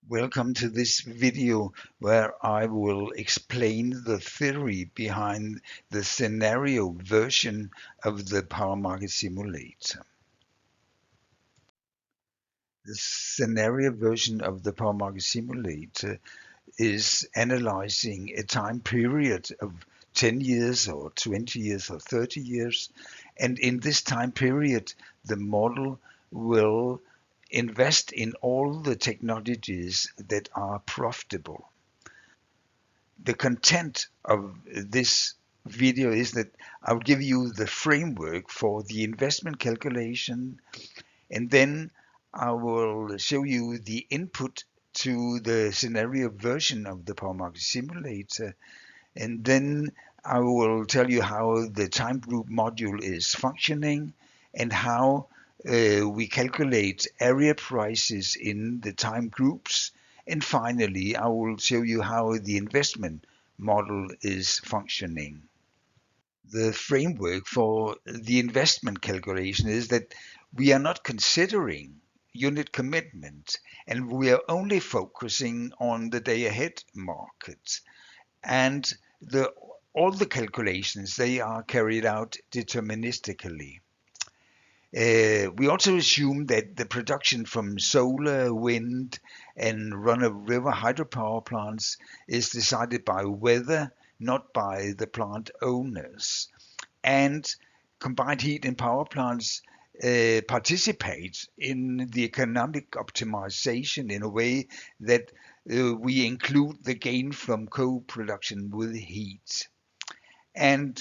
Welcome to this video where I will explain the theory behind the scenario version of the power market simulator. The scenario version of the power market simulator is analyzing a time period of 10 years or 20 years or 30 years. And in this time period, the model will invest in all the technologies that are profitable. The content of this video is that I'll give you the framework for the investment calculation, and then I will show you the input to the scenario version of the power market simulator, and then I will tell you how the time group module is functioning and how we calculate area prices in the time groups. And finally, I will show you how the investment model is functioning. The framework for the investment calculation is that we are not considering unit commitment, and we are only focusing on the day ahead market. And all the calculations, they are carried out deterministically. We also assume that the production from solar, wind, and run-of-river hydropower plants is decided by weather, not by the plant owners. And combined heat and power plants participate in the economic optimization in a way that we include the gain from co-production with heat. And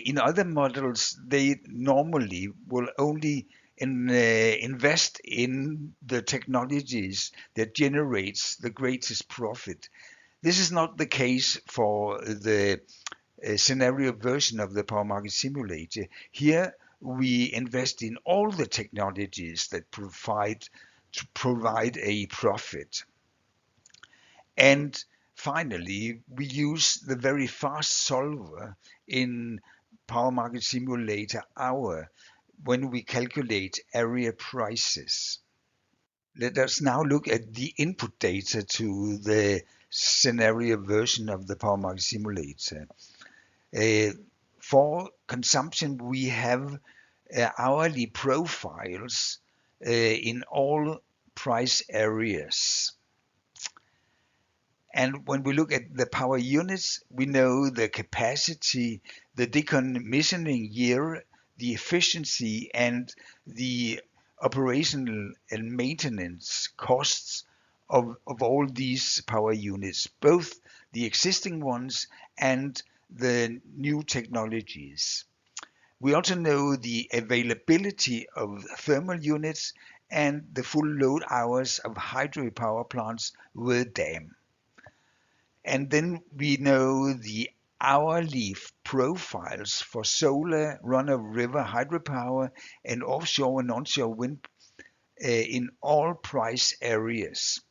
in other models, they normally will only invest in the technologies that generates the greatest profit. This is not the case for the scenario version of the power market simulator. Here we invest in all the technologies that provide a profit. And finally, we use the very fast solver in Power Market Simulator Hour when we calculate area prices. Let us now look at the input data to the scenario version of the Power Market Simulator. For consumption, we have hourly profiles in all price areas. And when we look at the power units, we know the capacity, the decommissioning year, the efficiency, and the operational and maintenance costs of all these power units, both the existing ones and the new technologies. We also know the availability of thermal units and the full load hours of hydropower plants with dam. And then we know the hourly profiles for solar, run-of-river hydropower, and offshore and onshore wind in all price areas.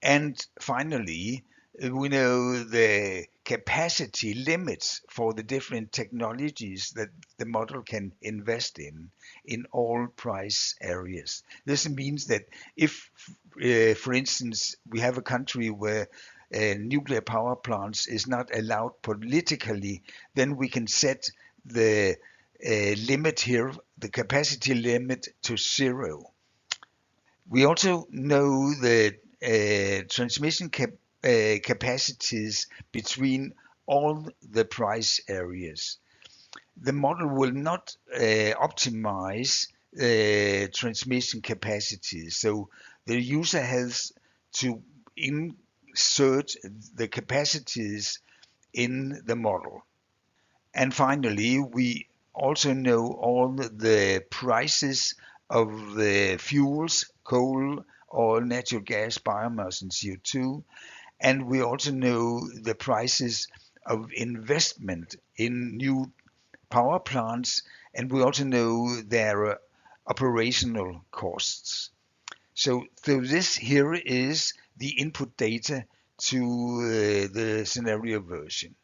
And finally, we know the capacity limits for the different technologies that the model can invest in all price areas. This means that if, for instance, we have a country where nuclear power plants is not allowed politically, then we can set the limit here, the capacity limit, to 0. We also know the transmission capacities between all the price areas. The model will not optimize transmission capacities, so the user has to insert the capacities in the model. And finally, we also know all the prices of the fuels, coal, oil, natural gas, biomass, and CO2. And we also know the prices of investment in new power plants, and we also know their operational costs. So this here is the input data to the scenario version.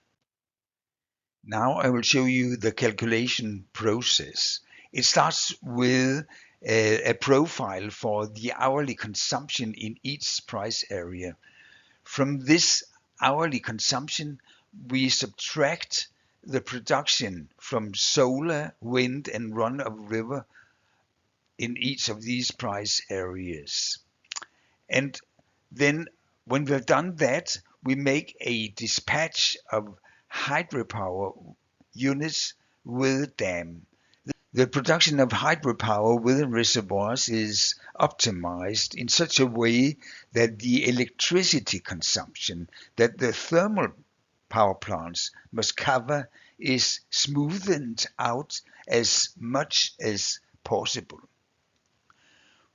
Now I will show you the calculation process. It starts with a profile for the hourly consumption in each price area. From this hourly consumption, we subtract the production from solar, wind, and run-of-river in each of these price areas. And then when we've done that, we make a dispatch of hydropower units with dam. The production of hydropower within reservoirs is optimized in such a way that the electricity consumption that the thermal power plants must cover is smoothened out as much as possible.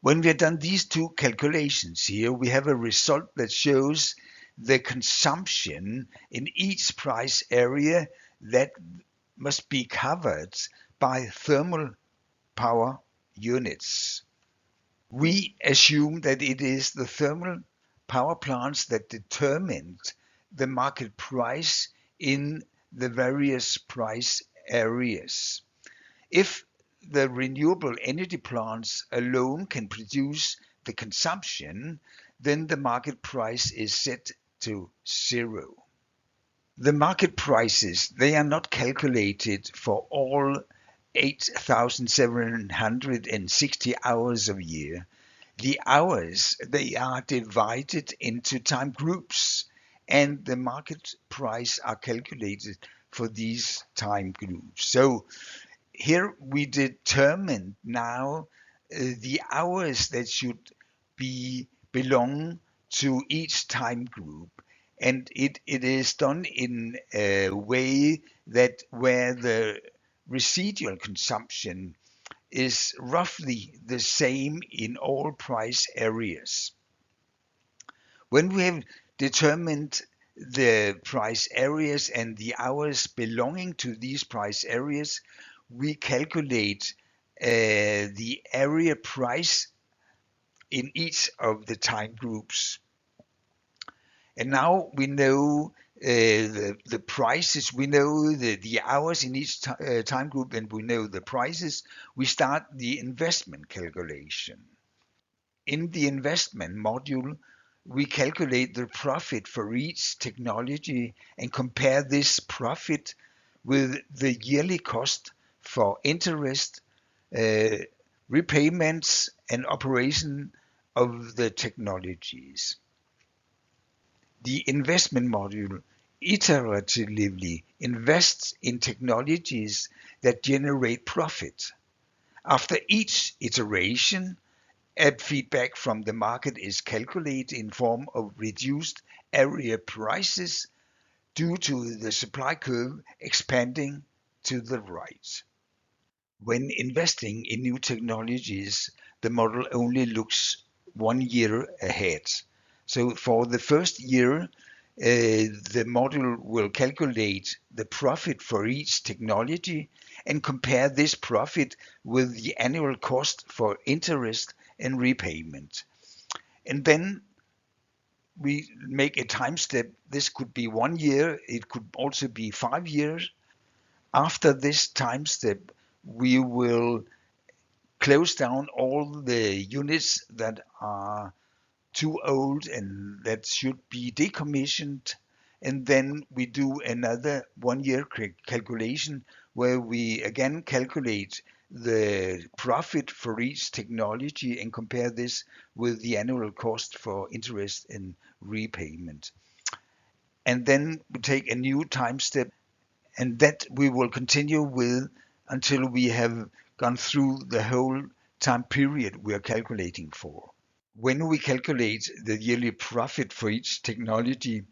When we have done these two calculations here, we have a result that shows the consumption in each price area that must be covered by thermal power units. We assume that it is the thermal power plants that determined the market price in the various price areas. If the renewable energy plants alone can produce the consumption, then the market price is set to zero. The market prices, they are not calculated for all 8,760 hours of year. The hours, they are divided into time groups, and the market price are calculated for these time groups. So here we determine now the hours that should belong to each time group, and it is done in a way that where the residual consumption is roughly the same in all price areas. When we have determined the price areas and the hours belonging to these price areas, we calculate the area price in each of the time groups. And now we know the prices, we know the hours in each time group, and we know the prices. We start the investment calculation. In the investment module, we calculate the profit for each technology and compare this profit with the yearly cost for interest, repayments, and operation of the technologies. The investment module iteratively invests in technologies that generate profit. After each iteration, a feedback from the market is calculated in form of reduced area prices due to the supply curve expanding to the right. When investing in new technologies, the model only looks 1 year ahead. So for the first year, the model will calculate the profit for each technology and compare this profit with the annual cost for interest and repayment. And then we make a time step. This could be 1 year, it could also be 5 years. After this time step, we will close down all the units that are too old and that should be decommissioned. And then we do another 1 year calculation where we again calculate the profit for each technology and compare this with the annual cost for interest and repayment. And then we take a new time step, and that we will continue with until we have gone through the whole time period we are calculating for. When we calculate the yearly profit for each technology,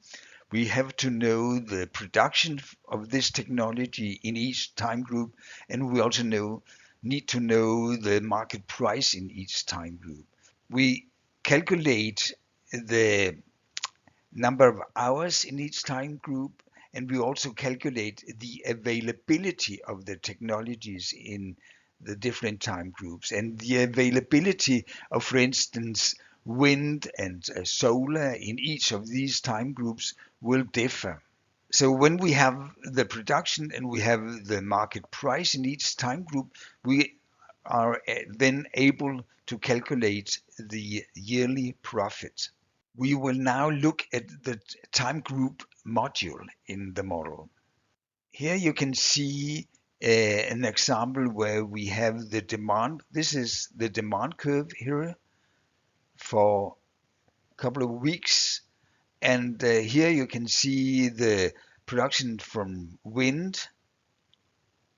we have to know the production of this technology in each time group, and we also need to know the market price in each time group. We calculate the number of hours in each time group, and we also calculate the availability of the technologies in the different time groups. And the availability of, for instance, wind and solar in each of these time groups will differ. So when we have the production and we have the market price in each time group, we are then able to calculate the yearly profit. We will now look at the time group module in the model. Here you can see an example where we have the demand. This is the demand curve here for a couple of weeks. And here you can see the production from wind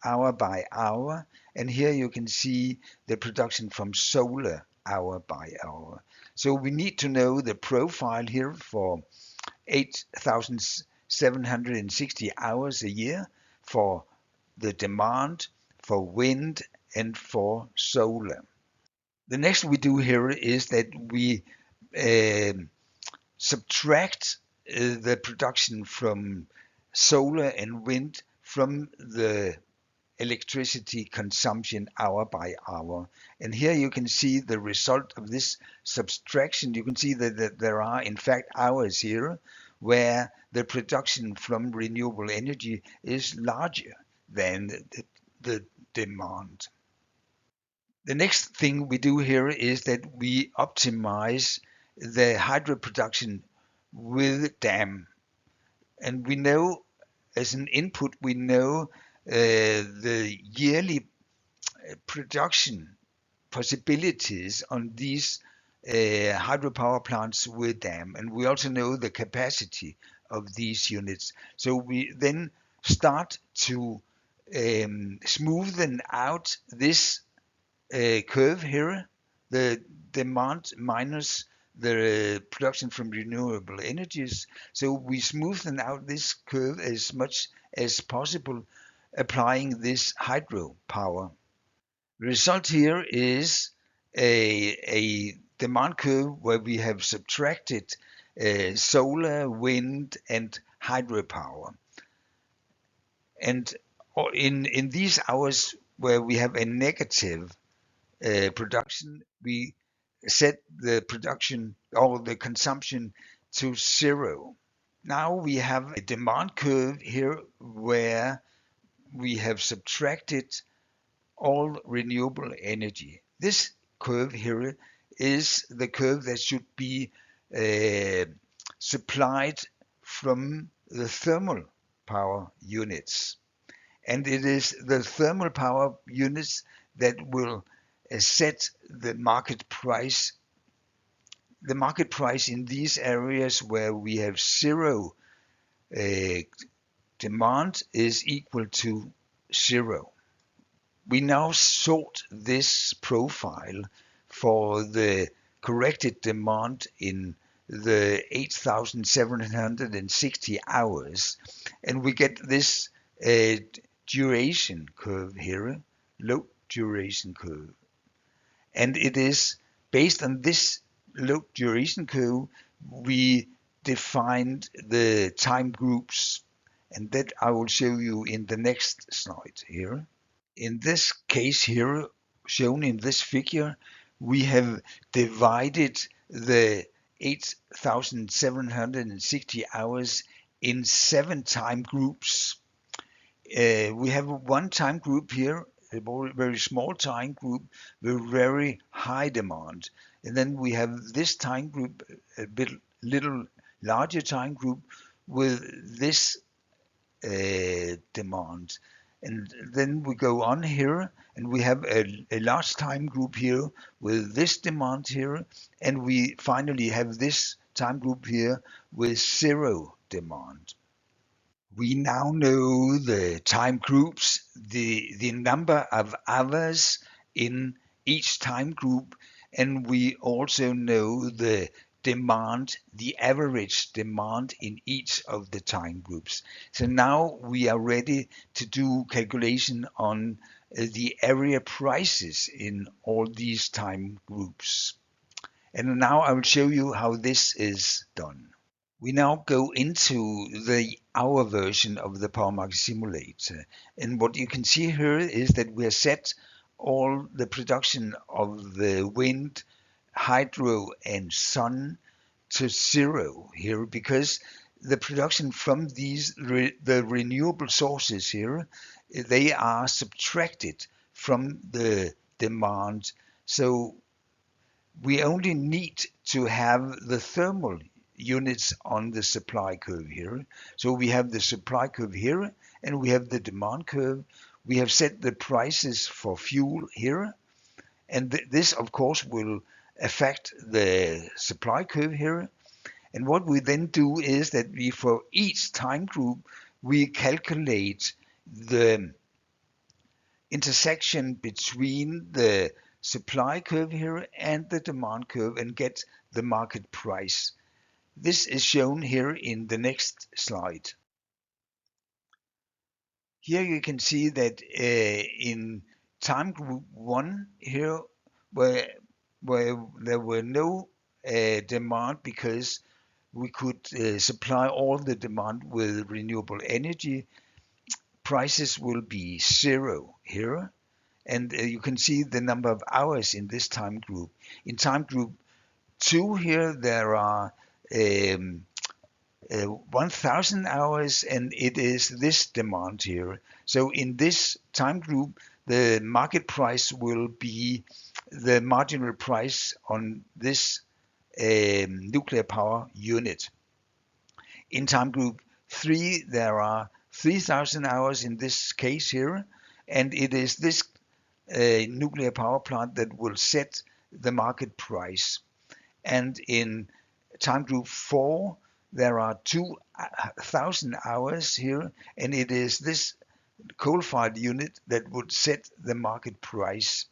hour by hour. And here you can see the production from solar hour by hour. So we need to know the profile here for 8,760 hours a year for the demand, for wind, and for solar. The next we do here is that we subtract the production from solar and wind from the electricity consumption hour by hour. And here you can see the result of this subtraction. You can see that there are in fact hours here where the production from renewable energy is larger than the demand. The next thing we do here is that we optimize the hydro production with dam. And we know as an input, we know the yearly production possibilities on these hydropower plants with dam. And we also know the capacity of these units. So we then start to smoothen out this curve here, the demand minus the production from renewable energies. So we smoothen out this curve as much as possible, applying this hydropower. The result here is a demand curve where we have subtracted solar, wind, and hydropower. And in these hours where we have a negative production, we set the production or the consumption to zero. Now we have a demand curve here where we have subtracted all renewable energy. This curve here is the curve that should be supplied from the thermal power units. And it is the thermal power units that will set the market price. The market price in these areas where we have zero demand is equal to zero. We now sort this profile for the corrected demand in the 8,760 hours, and we get this duration curve here, low duration curve. And it is based on this low duration curve, we defined the time groups, and that I will show you in the next slide here. In this case here, shown in this figure, we have divided the 8,760 hours in 7 time groups. We have one time group here, a very small time group with very high demand. And then we have this time group, a little larger time group with this demand. And then we go on here and we have a large time group here with this demand here. And we finally have this time group here with zero demand. We now know the time groups, the number of hours in each time group, and we also know the demand, the average demand in each of the time groups. So now we are ready to do calculation on the area prices in all these time groups. And now I will show you how this is done. We now go into our version of the power market simulator. And what you can see here is that we have set all the production of the wind, hydro, and sun to zero here, because the production from these, the renewable sources here, they are subtracted from the demand. So we only need to have the thermal units on the supply curve here. So we have the supply curve here, and we have the demand curve. We have set the prices for fuel here, and this of course will affect the supply curve here. And what we then do is that we, for each time group, we calculate the intersection between the supply curve here and the demand curve and get the market price. This is shown here in the next slide. Here you can see that in time group 1 here, where there were no demand because we could supply all the demand with renewable energy, prices will be 0 here. And you can see the number of hours in this time group. In time group 2 here, there are 1,000 hours, and it is this demand here. So in this time group, the market price will be the marginal price on this nuclear power unit. In time group 3, there are 3,000 hours in this case here, and it is this nuclear power plant that will set the market price. And in time group 4, there are 2,000 hours here, and it is this coal-fired unit that would set the market price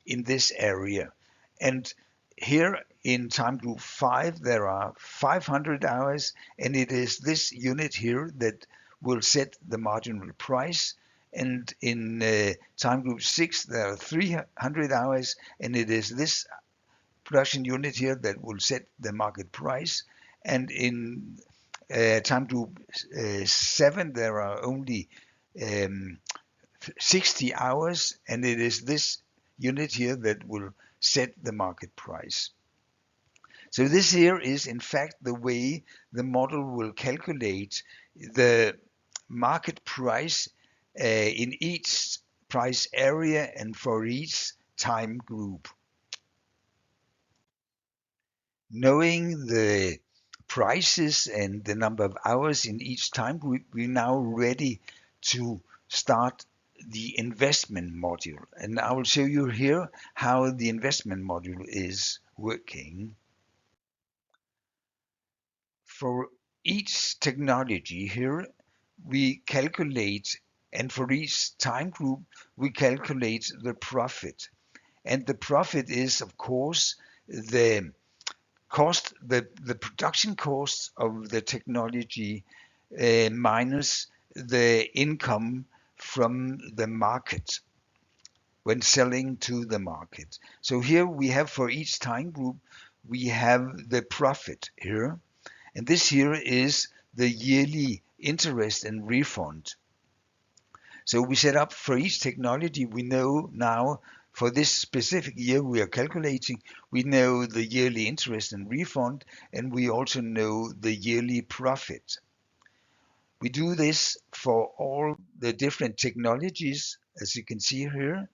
in this area. And here in time group 5, there are 500 hours, and it is this unit here that will set the marginal price. And in time group 6, there are 300 hours, and it is this production unit here that will set the market price. And in time group 7, there are only 60 hours, and it is this unit here that will set the market price. So this here is in fact the way the model will calculate the market price in each price area and for each time group. Knowing the prices and the number of hours in each time group, we're now ready to start the investment module. And I will show you here how the investment module is working. For each technology here, we calculate, and for each time group, we calculate the profit. And the profit is, of course, the cost, the production cost of the technology minus the income from the market when selling to the market. So here we have, for each time group, we have the profit here, and this here is the yearly interest and refund. So we set up for each technology, we know now for this specific year we are calculating, we know the yearly interest and refund, and we also know the yearly profit. We do this for all the different technologies, as you can see here.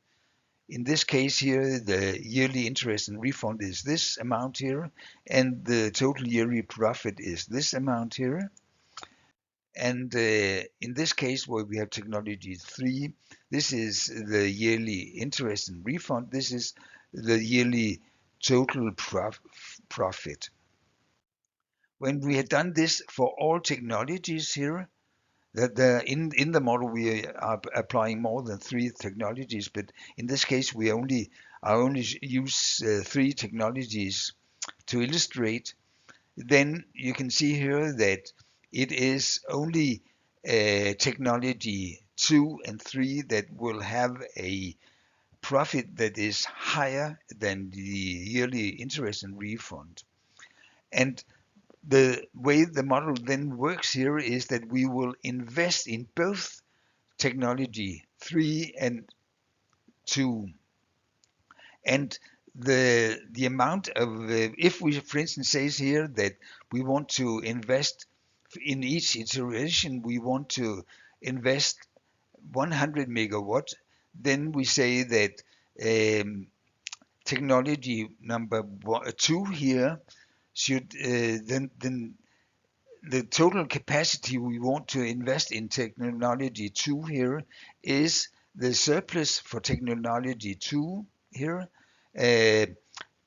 In this case here, the yearly interest and refund is this amount here, and the total yearly profit is this amount here. And in this case, where we have technology 3, this is the yearly interest and refund. This is the yearly total profit. When we had done this for all technologies here, that in the model we are applying more than 3 technologies, but in this case we only use 3 technologies to illustrate. Then you can see here that it is only technology 2 and 3 that will have a profit that is higher than the yearly interest and refund. And the way the model then works here is that we will invest in both technology 3 and 2. And the amount of, if we, for instance, says here that we want to invest in each iteration, we want to invest 100 megawatt, then we say that um, technology number 2 here should then the total capacity we want to invest in technology 2 here is the surplus for technology 2 here, uh,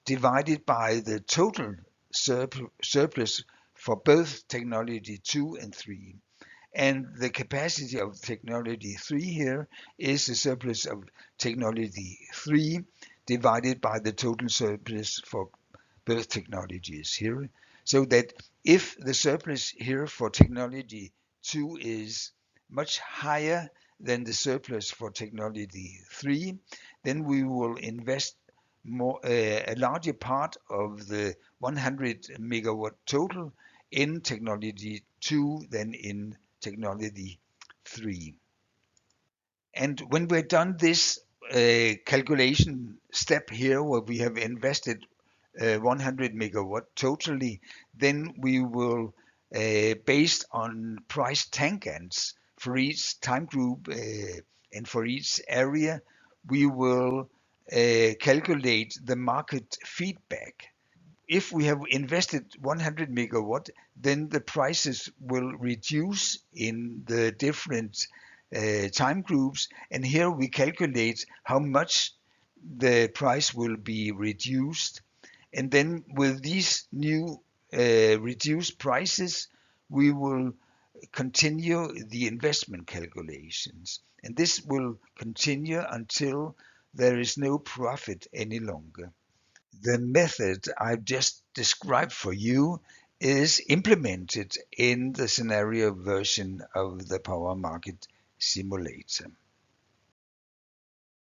divided by the total surplus for both technology 2 and 3. And the capacity of technology 3 here is the surplus of technology 3 divided by the total surplus for both technologies here. So that if the surplus here for technology 2 is much higher than the surplus for technology 3, then we will invest a larger part of the 100 megawatt total in technology 2 than in technology 3. And when we've done this calculation step here, where we have invested 100 megawatt totally, then we will, based on price tangents for each time group and for each area, we will calculate the market feedback. If we have invested 100 megawatt, then the prices will reduce in the different time groups. And here we calculate how much the price will be reduced. And then with these new reduced prices, we will continue the investment calculations. And this will continue until there is no profit any longer. The method I've just described for you is implemented in the scenario version of the power market simulator.